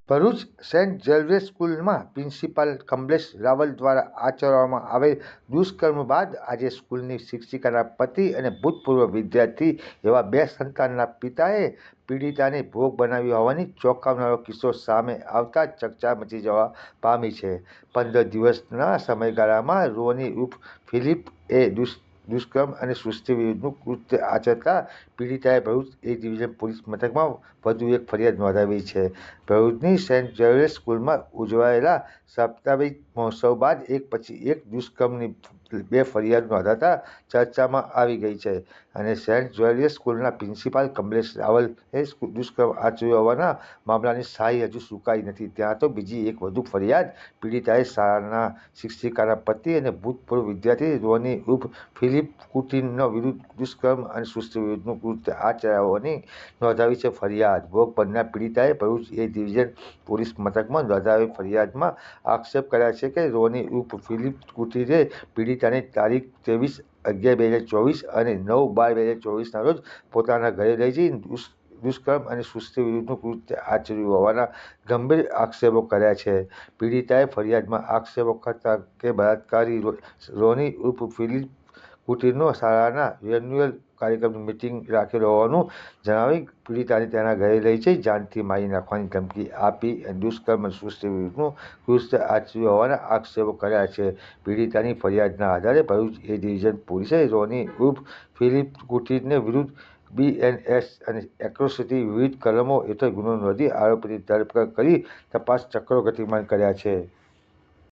Bharuch Saint Xavier સ્કૂલમાં principal Kamlesh Raval દ્વારા આચરવામાં આવેલ દુષ્કર્મ બાદ આજે સ્કૂલની શિક્ષિકાના પતિ અને ભૂતપૂર્વ વિદ્યાર્થી એવા 2 સંતાનના પિતાએ પીડિતાને ભોગ બનાવ્યો હોવાની ચોંકાવનારો કિસ્સો સામે આવતા ચર્ચા મચી જવા પામી છે। 15 દિવસના સમયગાળામાં રોની ઉર્ફ ફિલિપ એ દુષ્કર્મ અને સૃષ્ટિ વિરુદ્ધનું કૃત્ય આચરતા પીડિતાએ ભરૂચ એ ડિવિઝન પોલીસ મથકમાં વધુ એક ફરિયાદ નોંધાવી છે। ભરૂચની સેન્ટ ઝેવિયર સ્કૂલમાં ઉજવાયેલા સાપ્તાહિક મહોત્સવ બાદ એક પછી એક દુષ્કર્મની 2 ફરિયાદ નોંધાતા ચર્ચામાં આવી ગઈ છે અને સેન્ટ ઝેવિયર સ્કૂલના પ્રિન્સિપાલ કમલેશ રાવલે દુષ્કર્મ આચર્યું હોવાના મામલાની શાહી હજુ સુકાઈ નથી, ત્યાં તો બીજી એક વધુ ફરિયાદ પીડિતાએ શાળાના શિક્ષિકાના પતિ અને ભૂતપૂર્વ વિદ્યાર્થી રોની ઉર્ફ ફિલિપ કુટિનો વિરુદ્ધ દુષ્કર્મ અને સૃષ્ટિ વિરુદ્ધનું કૃત્ય આચર્યા હોવાની નોંધાવી છે। ફરિયાદ ભોગ બનનાર પીડિતાએ ભરૂચ એ ડિવિઝન પોલીસ મથકમાં નોંધાવેલ ફરિયાદમાં આક્ષેપ કર્યા છે કે રોની ઉર્ફ ફિલિપ કુટિને પીડિતાને તારીખ 23/11/2024 અને 9/12/2024ના રોજ પોતાના ઘરે લઈ જઈ દુષ્કર્મ અને સૃષ્ટિ વિરુદ્ધનું કૃત્ય આચર્યું હોવાના ગંભીર આક્ષેપો કર્યા છે। પીડિતાએ ફરિયાદમાં આક્ષેપો કરતા કે બળાત્કારી રોની ઉર્ફ ફિલિપ કુટિનો શાળાના એન્યુઅલ કાર્યક્રમની મીટિંગ રાખેલ હોવાનું જણાવી પીડિતાને તેના ઘરે લઈ જઈ જાનથી મારી નાખવાની ધમકી આપી અને દુષ્કર્મ અને સૃષ્ટિ વિરુદ્ધનું કૃત્ય આચર્યું હોવાના આક્ષેપો કર્યા છે। પીડિતાની ફરિયાદના આધારે ભરૂચ એ ડિવિઝન પોલીસે રોની ઉર્ફ ફિલિપ કુટિને વિરુદ્ધ BNS અને એટ્રોસિટી વિવિધ કલમો હેઠળ ગુનો નોંધી આરોપીની ધરપકડ કરી તપાસ ચક્રો ગતિમાન કર્યા છે।